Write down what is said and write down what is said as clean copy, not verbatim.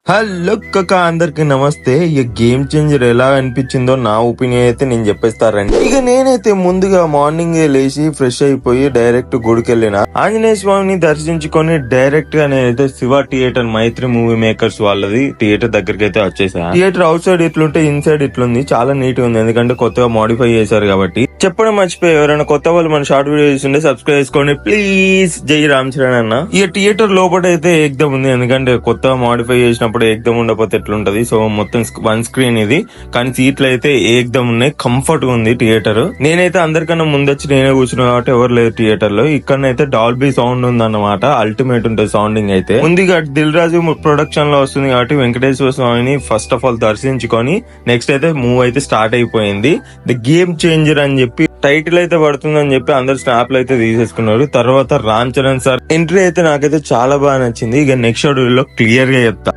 Hello కక్క, అందరికి నమస్తే. ఈ గేమ్ చేంజర్ ఎలా అనిపించిందో నా ఒపీనియన్ అయితే నేను చెప్పేస్తారండి. ఇక నేనైతే ముందుగా మార్నింగ్ లేచి ఫ్రెష్ అయిపోయి డైరెక్ట్ గుడికి వెళ్ళిన ఆంజనేయ స్వామిని దర్శించుకొని డైరెక్ట్ గా నేనైతే శివ థియేటర్ మైత్రి మూవీ మేకర్స్ వాళ్ళది థియేటర్ దగ్గరికి అయితే వచ్చేసా. థియేటర్ అవుట్ సైడ్ ఇట్లుంటే ఇన్సైడ్ ఇట్లుంది, చాలా నీట్ గా ఉంది. ఎందుకంటే కొత్తగా మోడిఫై చేశారు కాబట్టి. చెప్పడం మర్చిపోయి, ఎవరైనా కొత్త వాళ్ళు మన షార్ట్ వీడియో చూస్తుంటే సబ్స్క్రైబ్ చేసుకోండి ప్లీజ్. జై రామ్ చరణ్ అన్న. ఈ థియేటర్ లోపల అయితే ఏకదం ఉంది, ఎందుకంటే కొత్తగా మోడిఫై చేసినప్పుడు ఏకదం ఉండకపోతే ఎట్లుంటది. సో మొత్తం వన్ స్క్రీన్ ఇది, కానీ సీట్లు అయితే ఏకదం ఉన్నాయి. కంఫర్ట్ గా ఉంది థియేటర్. నేనైతే అందరికన్నా ముందొచ్చి నేనే కూర్చున్నా కాబట్టి ఎవరు లేదు థియేటర్ లో. ఇక్కడనైతే డాల్బీ సౌండ్ ఉంది అన్నమాట, అల్టిమేట్ ఉంటుంది సౌండింగ్ అయితే. ముందుగా దిల్ రాజు ప్రొడక్షన్ లో వస్తుంది కాబట్టి వెంకటేశ్వర స్వామిని ఫస్ట్ ఆఫ్ ఆల్ దర్శించుకొని నెక్స్ట్ అయితే మూవ్ అయితే స్టార్ట్ అయిపోయింది. ది గేమ్ చేంజర్ అని చెప్పి టైటిల్ అయితే పడుతుందని చెప్పి అందరు స్నాప్లు అయితే తీసేసుకున్నారు. తర్వాత రామ్ చరణ్ సార్ ఎంట్రీ అయితే నాకైతే చాలా బాగా నచ్చింది. ఇక నెక్స్ట్ షెడ్యూల్ లో క్లియర్ గా చెప్తా.